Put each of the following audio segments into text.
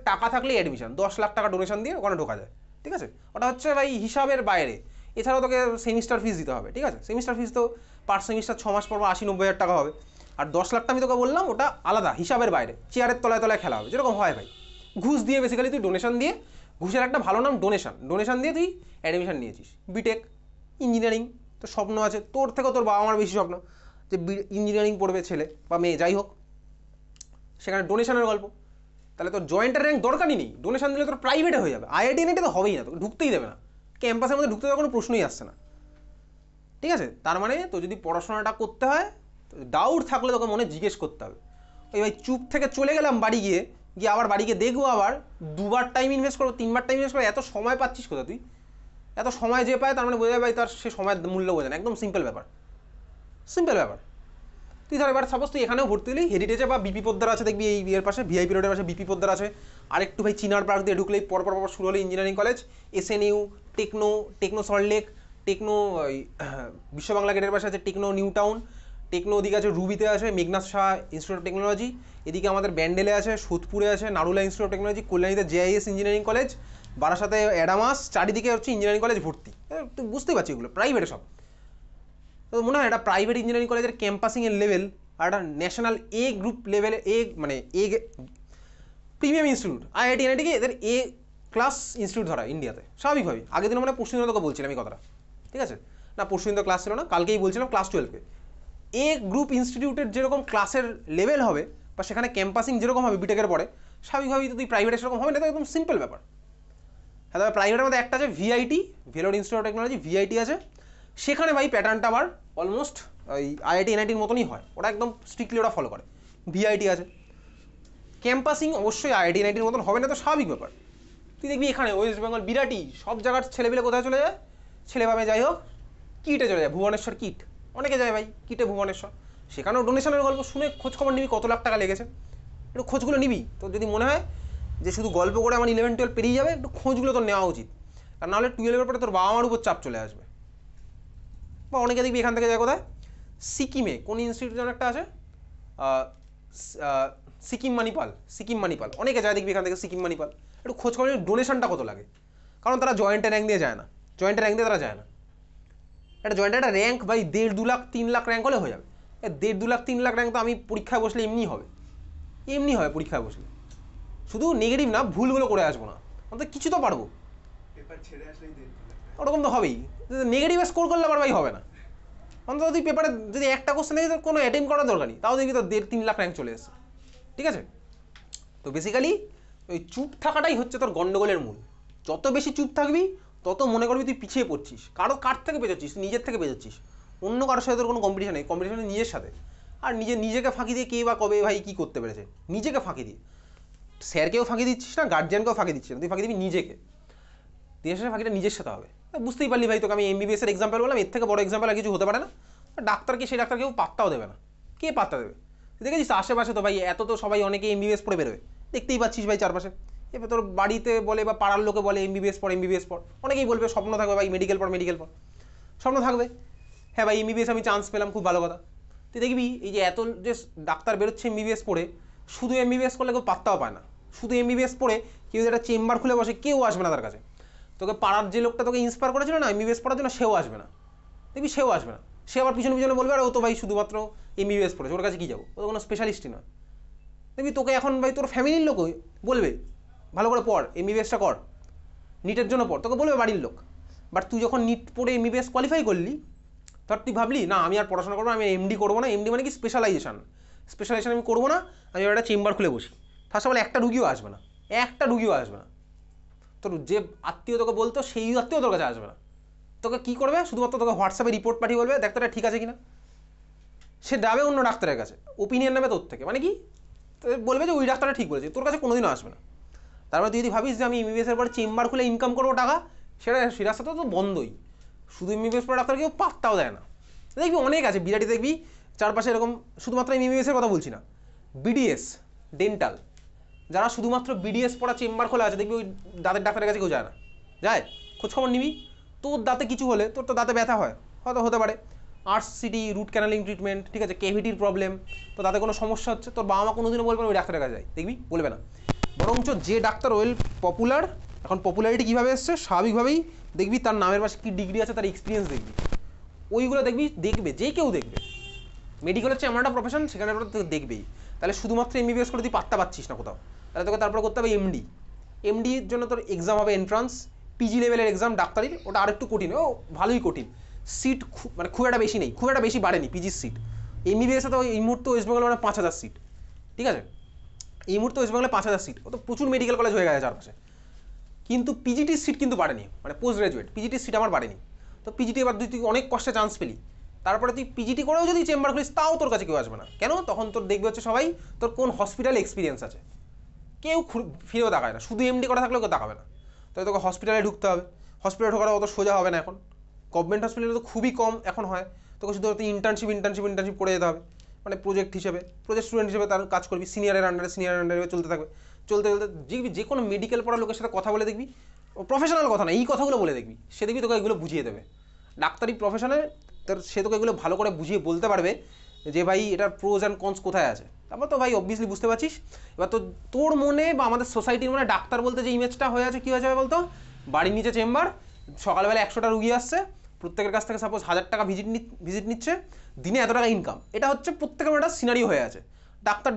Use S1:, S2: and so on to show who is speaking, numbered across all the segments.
S1: টাকা থাকলেই অ্যাডমিশন, 10 লাখ টাকা ডোনেশন দিয়ে ওখানে ঢোকা যায়, ঠিক আছে। ওটা হচ্ছে ভাই হিসাবের বাইরে। এছাড়াও তোকে সেমিস্টার ফিস দিতে হবে, ঠিক আছে। সেমিস্টার ফিস তো পার সেমিস্টার 6 মাস পর 80-90 হাজার টাকা হবে। আর 10 লাখটা আমি তোকে বললাম ওটা আলাদা, হিসাবের বাইরে, চেয়ারের তলায় তলায় খেলা হবে, যেরকম হয় ভাই। ঘুষ দিয়ে বেসিক্যালি তুই ডোনেশন দিয়ে, ঘুষের একটা ভালো নাম ডোনেশন, ডোনেশন দিয়ে তুই অ্যাডমিশন নিয়েছিস। বিটেক, ইঞ্জিনিয়ারিং, তোর স্বপ্ন আছে, তোর থেকেও তোর বাবা মার বেশি স্বপ্ন যে ইঞ্জিনিয়ারিং পড়বে ছেলে বা মেয়ে যাই হোক, সেখানে ডোনেশনের গল্প। তাহলে তোর জয়েন্টের র্যাঙ্ক দরকারই নেই, ডোনেশন দিলে তোর প্রাইভেটে হয়ে যাবে। আইআইটি এনআইটি তো হবেই না, তোকে ঢুকতেই দেবে না, ক্যাম্পাসের মধ্যে ঢুকতে দেওয়ার কোনো প্রশ্নই আসছে না, ঠিক আছে। তার মানে তো যদি পড়াশোনাটা করতে হয়, ডাউট থাকলে তোকে মনে জিজ্ঞেস করতে হবে। ওই ভাই চুপ থেকে চলে গেলাম বাড়ি গিয়ে, গিয়ে আবার বাড়ি গিয়ে দেখবো, আবার 2বার টাইম ইনভেস্ট করবো, 3বার টাইম ইনভেস্ট করবো, এত সময় পাচ্ছিস কোথা তুই? এত সময় যে পায় তার মানে বোঝা যায় ভাই তার সে সময়ের মূল্য বোঝে না। একদম সিম্পল ব্যাপার, সিম্পল ব্যাপার। তুই ধর এবার সাপোজ তুই এখানেও ভর্তি হলি, হেরিটেজে বা বিপি পোদ্দার আছে দেখবি এই বিয়ের পাশে, ভিআইপি রোডের পাশে বিপি পোদ্দার আছে। আরেকটু ভাই চিনার পার্ক দিয়ে ঢুকলেই পরপর শুরু হলো engineering college, SNU, Techno Salt Lake, Techno Biswa Bangla গেটের পাশে আছে টেকনো নিউ টাউন, টেকনো ওদিকে আছে রুবিতে আছে Meghnad Saha institute of technology, এদিকে আমাদের ব্যান্ডেলে আছে, সোদপুরে আছে নারুলা ইনস্টিটিউট অফ টেকনোলজি, কল্যাণীতে জেআইএস ইঞ্জিনিয়ারিং কলেজ, বারাসাতে অ্যাডামাস, চারিদিকে হচ্ছে ইঞ্জিনিয়ারিং কলেজ ভর্তি। তুই বুঝতেই পারছিস এগুলো প্রাইভেটে সব। তো মনে হয় একটা প্রাইভেট ইঞ্জিনিয়ারিং কলেজের ক্যাম্পাসিংয়ের লেভেল আর একটা ন্যাশনাল এ গ্রুপ লেভেলে, মানে এ প্রিমিয়াম ইনস্টিটিউট আইআইটি এনআইটিকে এদের এ ক্লাস ইনস্টিটিউট ধরা ইন্ডিয়াতে স্বাভাবিকভাবে। আগের দিন মানে পরশুদিন তোকে বলছিলাম এই কথাটা, ঠিক আছে না, পরশুদিন তো ক্লাস ছিল না, কালকেই বলছিলাম ক্লাস 12-কে এ গ্রুপ ইনস্টিটিউটের যেরকম ক্লাসের লেভেল হবে বা সেখানে ক্যাম্পাসিং যেরকম হবে বিটেকের পরে, স্বাভাবিকভাবেই তো তুই প্রাইভেটে সেরকম হবে না, তো একদম সিম্পল ব্যাপার। হ্যাঁ, তবে প্রাইভেটের মধ্যে একটা আছে VIT, Vellore institute of technology, VIT আছে। সেখানে ভাই প্যাটার্নটা আবার অলমোস্ট ওই আইআইটি এনআইটির মতনই হয়, ওটা একদম স্ট্রিক্টলি ওরা ফলো করে। ভিআইটি আছে, ক্যাম্পাসিং অবশ্যই আইআইটি এনআইটির মতন হবে না, তো স্বাভাবিক ব্যাপার। তুই দেখবি এখানে ওয়েস্ট বেঙ্গল বিরাটি সব জায়গার ছেলেপিলে কোথায় চলে যায়, ছেলেভাবে যাই হোক কিটে চলে যায়, ভুবনেশ্বর কিট, অনেকে যায় ভাই কিটে ভুবনেশ্বর, সেখানেও ডোনেশনের গল্প শুনে খোঁজ খবর নিবি কত লাখ টাকা লেগেছে, একটু খোঁজগুলো নিবি। তো যদি মনে হয় যে শুধু গল্প করে আমার 11-12 পেরিয়ে যাবে, একটু খোঁজগুলো তোর নেওয়া উচিত, আর নাহলে 12-এর পরে তোর বাবা মার উপর চাপ চলে আসবে। বা অনেকে দেখবি এখান থেকে যায় কোথায়, সিকিমে কোন ইনস্টিটিউশন একটা আছে, সিকিম মানিপাল, অনেকে যায় দেখবি এখান থেকে সিকিম মানিপাল। একটু খোঁজ খবর ডোনেশনটা কত লাগে, কারণ তারা জয়েন্টের র্যাঙ্ক দিয়ে যায় না, জয়েন্টের র্যাঙ্ক দিয়ে তারা যায় না। একটা জয়েন্টের একটা র্যাঙ্ক ভাই 1.5-2 লাখ 3 লাখ র্যাঙ্ক হলে হয়ে যাবে। 1.5-2 লাখ 3 লাখ র্যাঙ্ক তো আমি পরীক্ষায় বসলে এমনি হবে, এমনি হয় পরীক্ষায় বসলে। শুধু নেগেটিভ না, ভুলগুলো করে আসবো না, অন্তত কিছু তো পারবো, ওরকম তো হবেই। নেগেটিভে স্কোর করলে আবার ভাই হবে না, অন্তত তুই পেপারে যদি একটা কোশ্চেন দেখি তোর কোনো অ্যাটেম্প করার দরকার নেই, তাও দেখবি তোর 1.5-3 লাখ র্যাঙ্ক চলে এসেছে, ঠিক আছে। তো বেসিক্যালি ওই চুপ থাকাটাই হচ্ছে তোর গন্ডগোলের মূল। যত বেশি চুপ থাকবি তত মনে করবি তুই পিছিয়ে পড়ছিস, কার থেকে পেঁচাচ্ছিস, নিজের থেকে পেঁচাচ্ছিস, অন্য কারোর সাথে তোর কোনো কম্পিটিশন নেই, কম্পিটিশন নিজের সাথে। আর নিজেকে ফাঁকি দিয়ে কে বা কবে ভাই কী করতে পেরেছে, নিজেকে ফাঁকি দিয়ে, স্যারকেও ফাঁকি দিচ্ছিস না, গার্জিয়ানকেও ফাঁকি দিচ্ছিস না, তুই ফাঁকি দিবি নিজেকে, দিনের শেষে ফাঁকিটা নিজের সাথে হবে। বুঝতেই পারলি ভাই, তোকে আমি এমবিবিএসের এক্সাম্পল বললাম, এর থেকে বড় এক্সাম্পল আর কিছু হতে পারে না। ডাক্তারকে সেই ডাক্তার কেউ পাত্তাও দেবে না, কে পাত্তা দেবে? তুই দেখেছিস আশেপাশে তো ভাই এত তো সবাই অনেকে এমবিবিএস পড়ে বেরোবে, দেখতেই পাচ্ছিস ভাই চারপাশে। এবার তোর বাড়িতে বলে বা পাড়ার লোকে বলে এমবিবিএস পড়, অনেকেই বলবে স্বপ্ন থাকবে ভাই মেডিকেল পড়, স্বপ্ন থাকবে, হ্যাঁ ভাই এমবিবিএস আমি চান্স পেলাম, খুব ভালো কথা। তুই দেখবি এই যে এত যে ডাক্তার বেরোচ্ছে এমবিবিএস পড়ে, শুধু এমবিবিএস করলে কেউ পাত্তাও পায় না, শুধু এমবিবিএস পড়ে কেউ একটা চেম্বার খুলে বসে কেউ আসবে না তার কাছে। তোকে পাড়ার যে লোকটা তোকে ইন্সপায়ার করেছিল না এমবিবিএস পড়ার জন্য, সেও আসবে না, দেখবি সেও আসবে না, সে আবার পিছনে বলবে আর ও তো ভাই শুধুমাত্র এমবিবিএস পড়েছে, ওর কাছে কী যাবো, ও তো কোনো স্পেশালিস্টই নয়। দেখবি তোকে এখন ভাই তোর ফ্যামিলির লোকই বলবে ভালো করে পড়, এমবিবিএসটা কর, নিটের জন্য পড়, তোকে বলবে বাড়ির লোক। বাট তুই যখন নিট পড়ে এমবিবিএস কোয়ালিফাই করলি, ধর তুই ভাবলি না আমি আর পড়াশোনা করবো না, আমি এমডি করবো না, এমডি মানে কি স্পেশালাইজেশন আমি করবো না, আমি একটা চেম্বার খুলে বসি, ফার্স্ট অফ অল একটা রুগীও আসবে না, তোর যে আত্মীয় তোকে বলতো সেই আত্মীয় তোর কাছে আসবে না। তোকে কী করবে, শুধুমাত্র তোকে হোয়াটসঅ্যাপে রিপোর্ট পাঠিয়ে বলবে দেখ তোটা ঠিক আছে কিনা, সে যাবে অন্য ডাক্তারের কাছে, ওপিনিয়ন নেবে তোর থেকে, মানে কি বলবে যে ওই ডাক্তারটা ঠিক বলেছে, তোর কাছে কোনোদিনও আসবে না। তারপরে তুই যদি ভাবিস যে আমি এমবিবিএসের পর চেম্বার খুলে ইনকাম করবো টাকা, সেই রাস্তা তো বন্ধই, শুধু এমবিবিএস পরে ডাক্তার কেউ পাত্তাও দেয় না। দেখবি অনেক আছে বিরাটি, দেখবি চারপাশে এরকম, শুধুমাত্র এমবিবিএসের কথা বলছি না, বিডিএস ডেন্টাল, যারা শুধুমাত্র বিডিএস পড়া চেম্বার খোলা আছে, দেখবি ওই দাঁতের ডাক্তারের কাছে কেউ যায় না, যায় খোঁজখবর নিবি, তোর দাঁতে কিছু হলে, তোর তো দাঁতে ব্যথা হয়, হয়তো হতে পারে আরসিটি রুট ক্যানালিং ট্রিটমেন্ট, ঠিক আছে, কেভিটির প্রবলেম, তো তাতে কোনো সমস্যা হচ্ছে, তোর বাবা মা কোনোদিনও বলবে না ওই ডাক্তারের কাছে যায়, দেখবি বলবে না। বরঞ্চ যে ডাক্তার ওয়েল পপুলার, এখন পপুলারিটি কীভাবে এসছে, স্বাভাবিকভাবেই দেখবি তার নামের পাশে কী ডিগ্রি আছে, তার এক্সপিরিয়েন্স দেখবি, ওইগুলো দেখবে যে কেউ দেখবে। মেডিকেল হচ্ছে এমন একটা প্রফেশন, সেখানে দেখবেই। তাহলে শুধুমাত্র এমবিবিএস করে তুই পাত্তা পাচ্ছিস না কোথাও, তাহলে তোকে তারপরে করতে হবে এমডি। এমডির জন্য তোর এক্সাম হবে এন্ট্রান্স, পিজি লেভেলের এক্সাম ডাক্তারির, ওটা আরেকটু কঠিন, ও ভালোই কঠিন। সিট মানে খুব একটা বেশি নেই, খুব একটা বেশি বাড়েনি পিজির সিট। এমবিবিএসে তো এই মুহূর্তে ওয়েস্ট বেঙ্গলে মানে 5,000 সিট, ঠিক আছে, এই মুহূর্তে ওয়েস্ট বেঙ্গলে 5,000 সিট, ও তো প্রচুর মেডিকেল কলেজ হয়ে গেছে চারপাশে। কিন্তু পিজিটির সিট কিন্তু বাড়েনি, মানে পোস্ট গ্রাজুয়েট পিজিটির সিট আমার বাড়েনি। তো পিজিটি এবার তুই অনেক কষ্টে চান্স পেলি, তারপরে তুই পিজিটি করেও যদি চেম্বার খুলিস তাও তোর কাছে কেউ আসবে না। কেন? তখন তোর দেখবে হচ্ছে সবাই তোর কোন হসপিটালে এক্সপিরিয়েন্স আছে, কেউ ফিরেও তাকায় না, শুধু এমডি করা থাকলেও কেউ তাকাবে না। তাই তোকে হসপিটালে ঢুকতে হবে, হসপিটালে ঢোকাটা অত সোজা হবে না এখন, গভর্নমেন্ট হসপিটালে তো খুবই কম এখন হয়, তোকে শুধু ইন্টার্নশিপ করে যেতে হবে, মানে প্রজেক্ট স্টুডেন্ট হিসেবে তার কাজ করবি, সিনিয়রের আন্ডারে চলতে থাকবে, চলতে যে কোনো মেডিকেল পড়া লোকের সাথে কথা বলে দেখবি, প্রফেশনাল কথা না, এই কথাগুলো বলে দেখবি, সে দেখবি তোকে এগুলো বুঝিয়ে দেবে। ডাক্তারি প্রফেশনে সে তোকে এগুলো ভালো করে বুঝিয়ে বলতে পারবে যে ভাই এটার প্রোজ অ্যান্ড কনস কোথায় আছে। তারপর তো ভাই অবভিয়াসলি বুঝতে পারছিস। এবার তো তোর মনে বা আমাদের সোসাইটির মনে ডাক্তার বলতে যে ইমেজটা হয়ে আছে, কী হয়ে যাবে বলতো, বাড়ির নিচে চেম্বার, সকালবেলা 100টা রুগী আসছে, প্রত্যেকের কাছ থেকে সাপোজ 1,000 টাকা ভিজিট নিচ্ছে, দিনে এত টাকা ইনকাম, এটা হচ্ছে প্রত্যেকের একটা সিনারিও হয়ে আছে।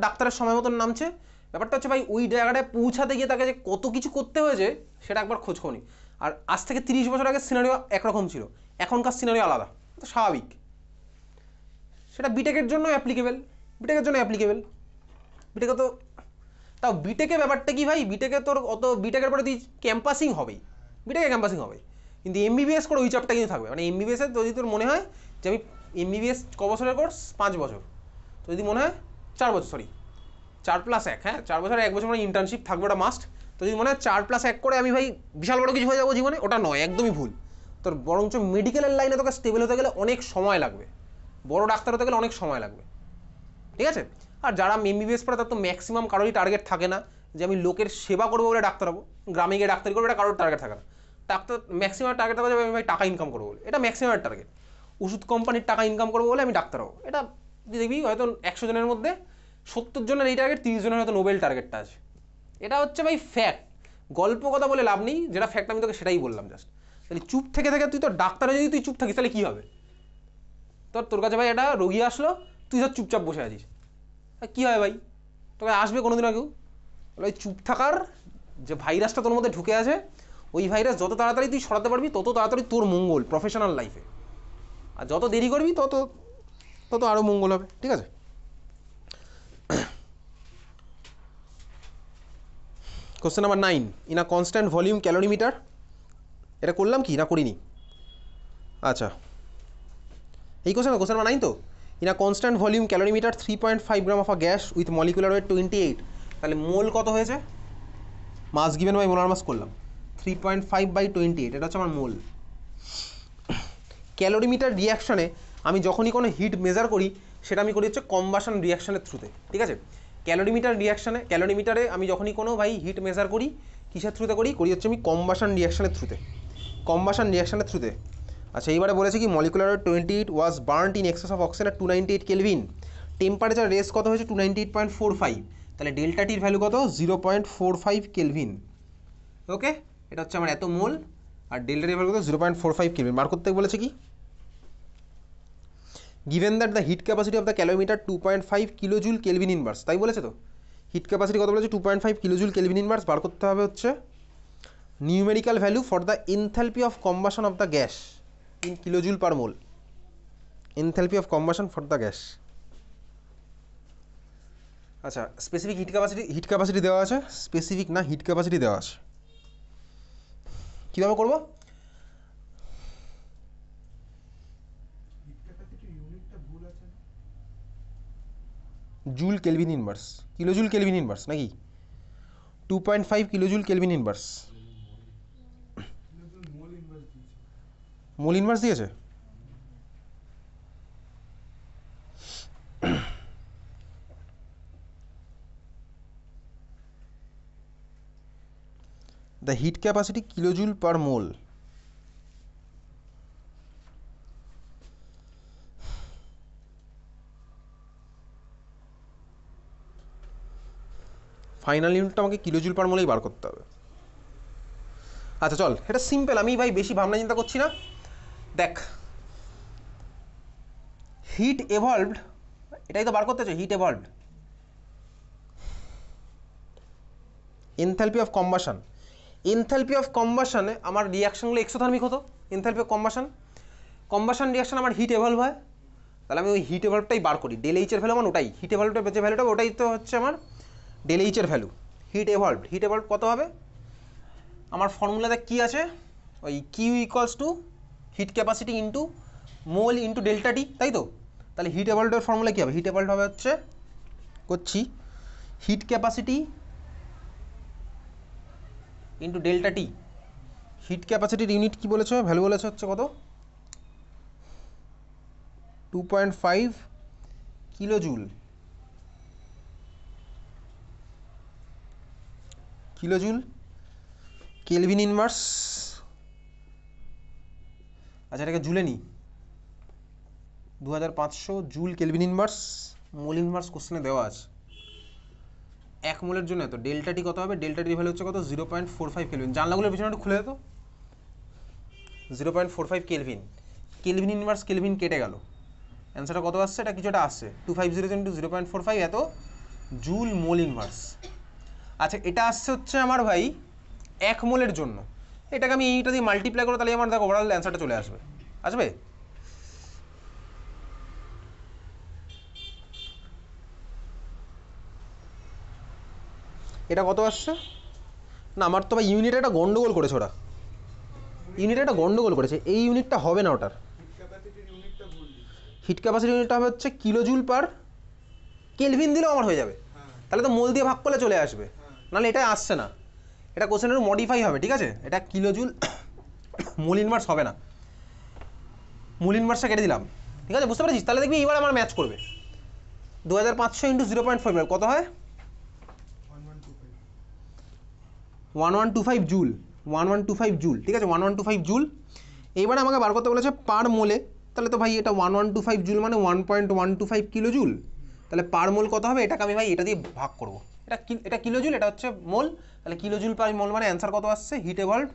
S1: ডাক্তারের সময় মতন নামছে। ব্যাপারটা হচ্ছে ভাই ওই জায়গাটায় পৌঁছাতে গিয়ে তাকে যে কত কিছু করতে হয়েছে সেটা একবার খোঁজ খোনি। আর আজ থেকে 30 বছর আগে সিনারিও একরকম ছিল, এখনকার সিনারিও আলাদা, তো স্বাভাবিক। সেটা বিটেকের জন্য অ্যাপ্লিকেবেল, বিটেকে তো তাও বিটেকে ব্যাপারটা কি ভাই, বিটেকে তোর অত বিটেকের পরে তুই ক্যাম্পাসিং হবেই, বিটেকে ক্যাম্পাসিং হবে, কিন্তু এমবিবিএস করে ওই চাপটা কিন্তু থাকবে। মানে এমবিবিএসের যদি তোর মনে হয় যে আমি এমবিবিএস ক বছরের কোর্স, 5 বছর, তো যদি মনে হয় 4 বছর, সরি 4+1, হ্যাঁ 4 বছর 1 বছর মানে ইন্টার্নশিপ থাকবে, ওটা মাস্ট। তো যদি মনে হয় 4+1 করে আমি ভাই বিশাল বড় কিছু হয়ে যাবো জীবনে, ওটা নয়, একদমই ভুল। তোর বরঞ্চ মেডিকেলের লাইনে তোকে স্টেবল হতে গেলে অনেক সময় লাগবে, বড় ডাক্তার হতে গেলে অনেক সময় লাগবে, ঠিক আছে। আর যারা এমবিবিএস পড়ে তার তো ম্যাক্সিমাম কারোরই টার্গেট থাকে না যে আমি লোকের সেবা করবো বলে ডাক্তার হবো, গ্রামে গিয়ে ডাক্তারি করবো, এটা কারোর টার্গেট থাকে না। ডাক্তার ম্যাক্সিমাম টার্গেট থাকে আমি ভাই টাকা ইনকাম করবো বলে, এটা ম্যাক্সিমাম টার্গেট। ওষুধ কোম্পানির টাকা ইনকাম করবো বলে আমি ডাক্তার হবো, এটা দেখবি হয়তো 100 জনের মধ্যে 70 জনের এই টার্গেট, 30 জনের হয়তো নোবেল টার্গেটটা আছে। এটা হচ্ছে ভাই ফ্যাক্ট, গল্প কথা বলে লাভ নেই, যেটা ফ্যাক্ট আমি তোকে সেটাই বললাম জাস্ট। তাহলে চুপ থেকে তুই তো ডাক্তারে যদি তুই চুপ থাকিস তাহলে কী হবে, তোর কাছে ভাই একটা রোগী আসলো, তুই ধর চুপচাপ বসে আছিস, কী হয় ভাই, তোকে আসবে কোনোদিনও কেউ? ওই চুপ থাকার যে ভাইরাসটা তোর মধ্যে ঢুকে আছে, ওই ভাইরাস যত তাড়াতাড়ি তুই সরাতে পারবি তত তাড়াতাড়ি তোর মঙ্গল প্রফেশনাল লাইফে, আর যত দেরি করবি তত তত আরও মঙ্গল হবে, ঠিক আছে। Question number 9, in a constant volume calorimeter, এটা করলাম কি না করিনি? আচ্ছা, এই কোশ্চেন নাম্বার 9 তো, in a constant volume calorimeter 3.5 gram of a gas with molecular weight 28, তাহলে মোল কত হয়েছে, মাস গিভেন বাই মোলার মাস করলাম 3.5/28, এটা হচ্ছে আমার মোল। ক্যালোরিমিটার রিয়াকশানে আমি যখনই কোনো হিট মেজার করি সেটা আমি করি হচ্ছে কম্বাশন রিয়াকশানের থ্রুতে, ঠিক আছে। ক্যালোরিমিটারে আমি যখনই কোনো ভাই হিট মেজার করি কিসের থ্রুতে করি হচ্ছে আমি কম্বাশন রিয়াকশানের থ্রুতে। আচ্ছা, এইবারে বলেছে কি molecular weight 28 was burned in excess of oxygen 298 kelvin, temperature রেস কত হয়েছে 298.45, তাহলে ডেল্টা টির ভ্যালু কত 0.45 কেলভিন। ওকে, এটা হচ্ছে আমার এত মোল, আর ডেল্টা টির ভ্যালু কত 0.45 কেলভিন বার করতে বলেছে কি। Given that the heat capacity of the calorimeter 2.5 kilojoule kelvin inverse, তাই বলেছে তো, হিট ক্যাপাসিটি কত বলেছে 2.5 কিলোজুল কেলভিন ইনভার্স, বার করতে হবে হচ্ছে numerical value for the enthalpy of combustion of the gas in kilojoule per mole, enthalpy of combustion for the gas. আচ্ছা, specific hit capacity দেওয়া আছে, স্পেসিফিক না হিট ক্যাপাসিটি দেওয়া আছে, কীভাবে করবো? Joule kelvin inverse, kilojoule kelvin inverse নাকি 2.5 kilojoule kelvin inverse, mole inverse দিয়েছে। The heat capacity kilojoule per mole, final ইউনিটটা আমাকে কিলোজুল পার মোলেই বার করতে হবে। আচ্ছা চল, এটা সিম্পল, আমি ভাই বেশি ভাবনা চিন্তা করছি না। দেখ, হিট এভলভড, এটাই তো বার করতে চাই, heat evolved, enthalpy of combustion. Enthalpy of কম্বাশনে আমার রিয়াকশনগুলো এক্সোথার্মিক হতো। এনথালপি অফ কম্বাশন রিয়াকশন আমার হিট এভলভ হয়, তাহলে আমি ওই হিট এভলভটাই বার করি। ডেল এইচের ভ্যালু আমার ওটাই, হিট এভলভটা যে ভ্যালুটা ওটাই তো হচ্ছে আমার ডেল এইচের ভ্যালু। হিট এভলভ কত হবে? আমার ফর্মুলাতে কি আছে? ওই Q equals to heat capacity into mole into delta T, তাই তো? তাহলে হিট এভলভের ফর্মুলা কী হবে? হিট এভলভ হবে হচ্ছে, করছি, হিট ক্যাপাসিটি ইন্টু ডেল্টা টি। হিট ক্যাপাসিটির ইউনিট কী বলেছে? ভ্যালু বলেছে হচ্ছে কত? 2.5 কিলোজুল। কেলভিন ইনভার্স, আচ্ছা এটাকে জুলে নিই, 2500 joule kelvin inverse. Mole inverse কোশ্চেনে দেওয়া আছে, 1 মোলের জন্য তো ডেল্টা টি কত হবে? ডেল্টা টি ভ্যালু হচ্ছে কত? 0.45 কেলভিন। জানলাগুলোর পিছনে একটু খুলে দে তো। 0.45 কেলভিন, কেলভিন ইনভার্স কেলভিন কেটে গেল, অ্যান্সারটা কত আসছে? এটা কিছুটা আসছে 250 ইন্টু 0.45 এত জুল মোল ইনভার্স। আচ্ছা এটা আসছে হচ্ছে আমার ভাই 1 মোলের জন্য। এটাকে আমি এইটা দিয়ে মাল্টিপ্লাই করো, তাহলে আমার দেখো ওভারঅল অ্যান্সারটা চলে আসবে। এটা কত আসছে? না আমার তো ভাই ইউনিটে একটা গন্ডগোল করেছে ওরা, এই ইউনিটটা হবে না ওটার। হিট ক্যাপাসিটি ইউনিটটা হবে হচ্ছে কিলোজুল পার কেলভিন, দিলেও আমার হয়ে যাবে, তাহলে তো মোল দিয়ে ভাগ করলে চলে আসবে। নাহলে এটা আসছে না, এটা কোশ্চেনের মডিফাই হবে, ঠিক আছে? এটা কিলোজুল মোল ইনভার্স হবে না, মোল ইনভার্সটা কেটে দিলাম, ঠিক আছে? বুঝতে পারছিস? তাহলে দেখবি এবার আমার ম্যাচ করবে। 2500 ইন্টু 0.5 কত হয়? 1125 জুল, 1125 জুল, ঠিক আছে? 1125 জুল। এইবারে আমাকে বার করতে বলেছে পার মোলে, তাহলে তো ভাই এটা 1125 জুল মানে 1.125 কিলো জুল, তাহলে পার মোল কত হবে? এটাকে আমি ভাই এটা দিয়ে ভাগ করবো, এটা কিলো জুল, এটা হচ্ছে মোল, তাহলে কিলো জুল পার মোল মানে অ্যান্সার কত আসছে? হিট এভলভড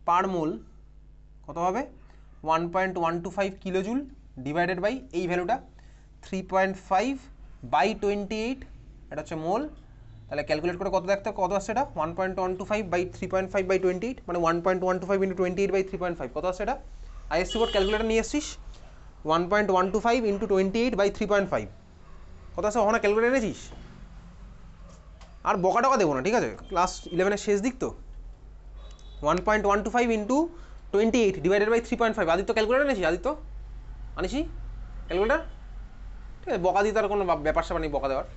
S1: পার মোল কত হবে? 1.125 কিলো জুল ডিভাইডেড বাই এই ভ্যালুটা 3.5 বাই 28, এটা হচ্ছে মোল। তাহলে ক্যালকুলেট করে কত দেখতে কত আসছে? এটা 1.125 বাই 3.5 বাই 28 মানে 1.125 ইন্টু 28 বাই 3.5 কত আসছে? এটা আইএসসি বোর্ড ক্যালকুলেটার নিয়ে এসছিস, 1.125 ইন্টু 28 বাই 3.5 কত আসছে? ওখানে ক্যালকুলেটার এনেছিস? আর বকা টকা দেবো না, ঠিক আছে? ক্লাস 11-এর শেষ দিক তো। 1.125 into 28 divided by 3.5। Aditya calculator এনেছিস? আনিছি ক্যালকুলেটার, ঠিক আছে? বকা দিতে আর কোনো ব্যাপার স্যাপার নেই বকা দেওয়ার।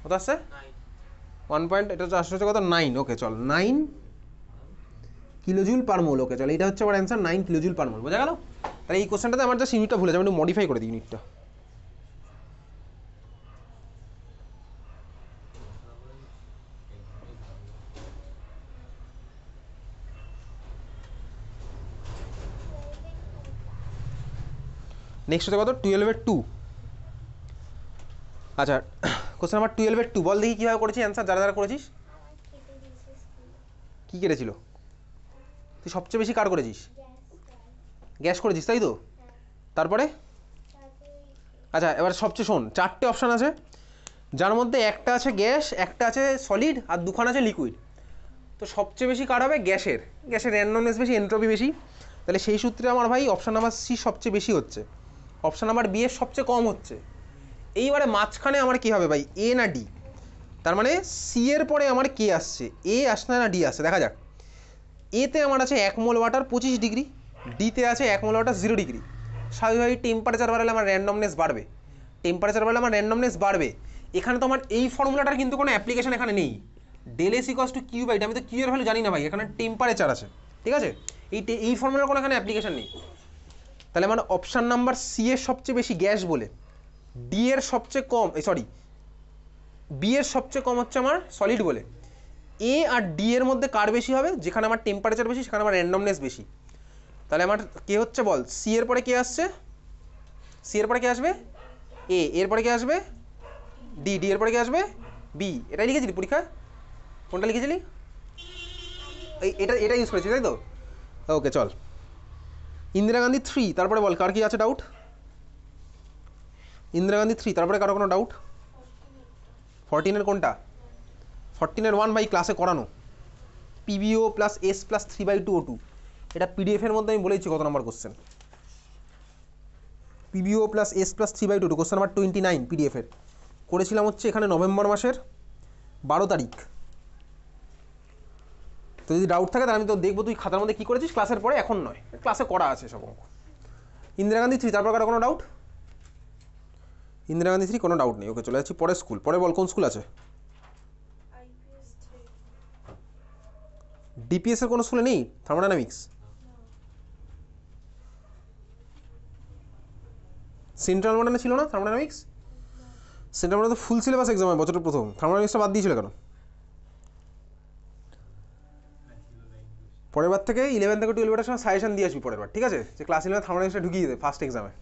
S1: কত আসছে? 1 পয়েন্ট, এটা আসছে হচ্ছে কত? 9। ওকে চল, 9 কিলোজুল পার মোল। ওকে চল, এটা হচ্ছে আমার অ্যান্সার, 9 কিলোজুল পার মোল। বোঝা গেল? তাহলে এই কোশ্চেনটাতে আমার জাস্ট ইউনিটটা ভুলে যাবে, একটু মডিফাই করে দিই ইউনিটটা। নেক্সট হচ্ছে কত? 12/2। আচ্ছা কোশ্চেন নাম্বার 12/2, বল দেখি কীভাবে করেছি অ্যান্সার, যারা করেছিস। কী কেটেছিল? তুই সবচেয়ে বেশি কার করেছিস? গ্যাস করেছিস, তাই তো? তারপরে আচ্ছা এবার সবচেয়ে শোন, 4টে অপশান আছে, যার মধ্যে একটা আছে গ্যাস, একটা আছে সলিড, আর দুখানা আছে লিকুইড। তো সবচেয়ে বেশি কার হবে? গ্যাসের র্যান্ডমনেস বেশি, এন্ট্রপি বেশি, তাহলে সেই সূত্রে আমার ভাই অপশান নাম্বার সি সবচেয়ে বেশি হচ্ছে, অপশান নাম্বার বি এর সবচেয়ে কম হচ্ছে। এইবারে মাঝখানে আমার কী হবে ভাই? এ না ডি? তার মানে সি এর পরে আমার কে আসছে? এ আসছে না ডি আসছে? দেখা যাক। এতে আমার আছে 1 মোল ওয়াটার 25 ডিগ্রি, ডিতে আছে 1 মোল ওয়াটার 0 ডিগ্রি। স্বাভাবিকভাবেই টেম্পারেচার বাড়লে আমার র্যান্ডমনেস বাড়বে, এখানে তো আমার এই ফর্মুলাটার কিন্তু কোনো অ্যাপ্লিকেশন এখানে নেই। Del S equals to Q by, আমি তো কিউ এর ভ্যালু জানি না ভাই, এখানে টেম্পারেচার আছে, ঠিক আছে? এই ফর্মুলার কোনো এখানে অ্যাপ্লিকেশন নেই। তাহলে আমার অপশান নাম্বার সি এর সবচেয়ে বেশি গ্যাস বলে, ডি এর সবচেয়ে কম, বি এর সবচেয়ে কম হচ্ছে আমার সলিড বলে। এ আর ডি এর মধ্যে কার বেশি হবে? যেখানে আমার টেম্পারেচার বেশি সেখানে আমার র্যান্ডমনেস বেশি। তাহলে আমার কে হচ্ছে বল? সি এর পরে কে আসছে? সি এর পরে কে আসবে? এ। এর পরে কে আসবে? ডি, ডি এর পরে কি আসবে বি। এটাই লিখেছিলি পরীক্ষায়? কোনটা লিখেছিলি? এটা ইউজ করেছি তাই তো? ওকে চল। ইন্দিরা গান্ধী 3, তারপরে বল কার কি আছে ডাউট? ইন্দিরা গান্ধী 3, তারপরে কারো কোনো ডাউট? 14 কোনটা? 14 1 বাই ক্লাসে করানো, PBO plus S plus 3/2O2। এটা পিডিএফের মধ্যে আমি বলেছি কত number question. PbO plus S plus 3/2O2 question number 29 পিডিএফের। করেছিলাম হচ্ছে এখানে নভেম্বর মাসের 12 তারিখ। তো যদি ডাউট থাকে তাহলে আমি তো দেখবো তুই খাতার মধ্যে কী করেছিস, ক্লাসের পরে, এখন নয়, ক্লাসে করা আছে সব অঙ্ক। ইন্দিরা গান্ধী 3, তারপর কারো কোনো ডাউট? ইন্দিরা গান্ধী 3 কোনো ডাউট নেই। ওকে চলে যাচ্ছি পরে স্কুল। পরে বল কোন স্কুল আছে? ডিপিএস এর কোনো স্কুলে নেই থার্মোডাইনামিক্স? সেন্ট্রাল মডার্নে ছিল না থার্মোডাইনামিক্স? সেন্ট্রাল মডার্নে তো ফুল সিলেবাস এক্সাম হয় বছরের প্রথম, থার্মোডাইনামিক্সটা বাদ দিয়েছিল কেন? পরের বার থেকে 11 থেকে 12 সময় সাজেশন দিয়ে আসবি পরের বার, ঠিক আছে? যে ক্লাস 11 থার্মোডাইনামিক্সটা ঢুকিয়ে দে ফার্স্ট এক্সামে।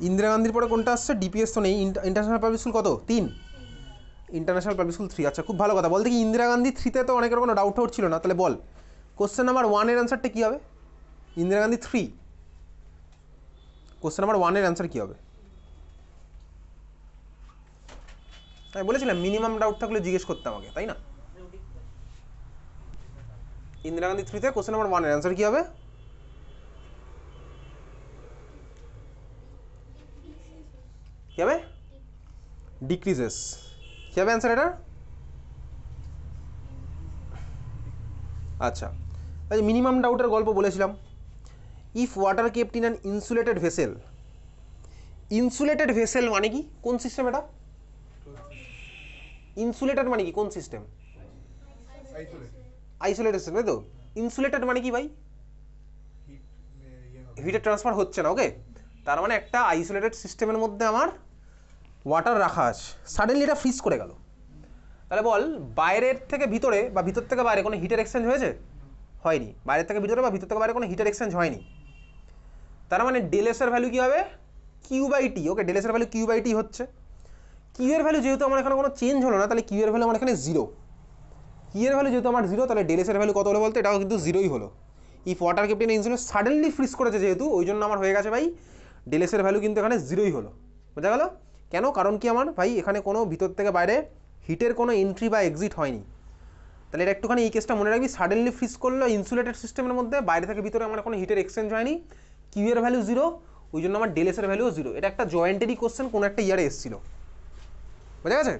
S1: ইন্দিরা গান্ধীর পরে কোনটা আসছে? ডিপিএস তো নেই। ইন্টারন্যাশনাল পাবলিক স্কুল কত? 3। International public school 3। আচ্ছা খুব ভালো কথা। বল দেখি ইন্দিরা গান্ধী 3-তে তো অনেকের কোনো ডাউট টাউট ছিল না, তাহলে বল কোশ্চেন নাম্বার 1 এর অ্যান্সারটা কী হবে? ইন্দিরা গান্ধী 3 কোশ্চেন নাম্বার 1 এর অ্যান্সার কী হবে? আমি বলেছিলাম মিনিমাম ডাউট থাকলে জিজ্ঞেস করতে আমাকে, তাই না? ইন্দিরা গান্ধী 3-তে কোশ্চেন নাম্বার 1 এর অ্যান্সার কী হবে? কী হবে? ডিক্রিজেস। কী হবে অ্যান্সার এটার? আচ্ছা মিনিমাম ডাউটের গল্প বলেছিলাম। If water kept in an insulated vessel. Insulated vessel মানে কি? কোন সিস্টেম এটা? ইনসুলেটেড মানে কি? কোন সিস্টেম? আইসোলেটেড সিস্টেম, তাই তো? ইনসুলেটেড মানে কি ভাই? হিটের ট্রান্সফার হচ্ছে না। ওকে, তার মানে একটা আইসোলেটেড সিস্টেমের মধ্যে আমার ওয়াটার রাখা আছে, সাডেনলি এটা ফ্রিজ করে গেল। তাহলে বল বাইরের থেকে ভিতরে বা ভিতর থেকে বাইরে কোনো হিটের এক্সচেঞ্জ হয়েছে? হয়নি। বাইরের থেকে ভিতরে বা ভিতর থেকে বাইরে কোনো হিটের এক্সচেঞ্জ হয়নি। তার মানে ডেল এস এর ভ্যালু কী হবে? কিউ/টি। ওকে, ডেল এস এর ভ্যালু কিউ/টি হচ্ছে। কিউ এর ভ্যালু যেহেতু আমার এখানে কোনো চেঞ্জ হলো না, তাহলে কিউ এর ভ্যালু আমার এখানে 0। কিউ এর ভ্যালু যেহেতু আমার 0, তাহলে ডেল এস এর ভ্যালু কত হলো বলতে? এটাও কিন্তু 0ই হলো। If water kept in insulate suddenly fridge করেছে যেহেতু, ওই জন্য আমার হয়ে গেছে ভাই ডেল এস এর ভ্যালু কিন্তু এখানে 0ই হলো। বোঝা গেল? কেন? কারণ কি আমার ভাই এখানে কোনো ভিতর থেকে বাইরে হিটের কোনো এন্ট্রি বা এক্সিট হয়নি। তাহলে এটা একটুখানি এই কেসটা মনে রাখবি, সাডেনলি ফ্রিজ করলো ইনসুলেটেড সিস্টেমের মধ্যে, বাইরে থেকে ভিতরে আমার কোনো হিটের এক্সচেঞ্জ হয়নি, কিউ এর ভ্যালু 0, ওই জন্য আমার ডেল এস এর ভ্যালুও 0। এটা একটা জয়েন্টেরই কোশ্চেন, কোনো একটা ইয়ারে এসেছিল। বোঝা গেছে?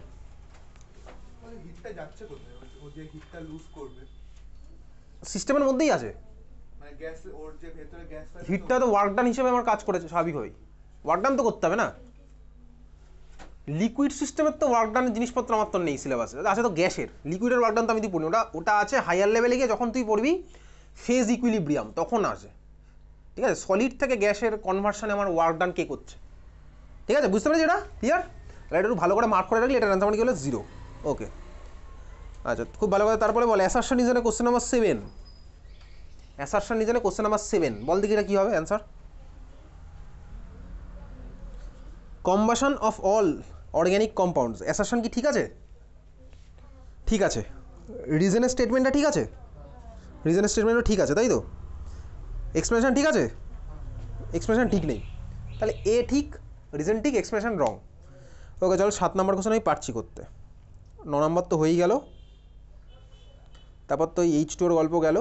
S2: হিটটা যাচ্ছে কোথায়? ও যে হিটটা লুজ করবে
S1: সিস্টেমের মধ্যেই আছে।
S2: মানে গ্যাস, ওর যে ভেতরে গ্যাস আছে,
S1: হিটটা তো ওয়ার্ক ডান হিসেবে আমার কাজ করেছে স্বাভাবিকভাবেই। ওয়ার্ক ডান তো করতে হবে না। লিকুইড সিস্টেমের তো ওয়ার্ক ডানের জিনিসপত্র আমার তো নেই সিলেবাসে, আছে তো গ্যাসের। লিকুইডের ওয়ার্ক ডান তো আমি তুই পড়ি, ওটা আছে হায়ার লেভেলে গিয়ে যখন তুই পড়বি ফেজ ইকুইলিব্রিয়াম, তখন আসে। ঠিক আছে, সলিড থেকে গ্যাসের কনভার্সনে আমার ওয়ার্ক ডান কে করছে। ঠিক আছে, বুঝতে পেরেছি? এটা ক্লিয়ার? তাহলে এটা একটু ভালো করে মার্ক করে রাখলি, এটার অ্যান্সার মানে কি হলো? 0। ওকে আচ্ছা খুব ভালো করে। তারপরে বল অ্যাসারশন রিজনে কোশ্চেন নাম্বার 7। অ্যাসারশন রিজনে কোশ্চেন নাম্বার 7 বল দেখি এটা কী হবে answer? Combustion of all organic compounds. Assertion কি ঠিক আছে? ঠিক আছে। রিজনের স্টেটমেন্টটা ঠিক আছে? রিজনের স্টেটমেন্টও ঠিক আছে, তাই তো? এক্সপ্রেশন ঠিক আছে? এক্সপ্রেশন ঠিক নেই। তাহলে এ ঠিক, রিজন ঠিক, এক্সপ্রেশন রং। ওকে চলো 7 নম্বর কোশ্চেন আমি পারছি করতে। 9 নম্বর তো হয়েই গেল। তারপর তো H2 এর গল্প গেল।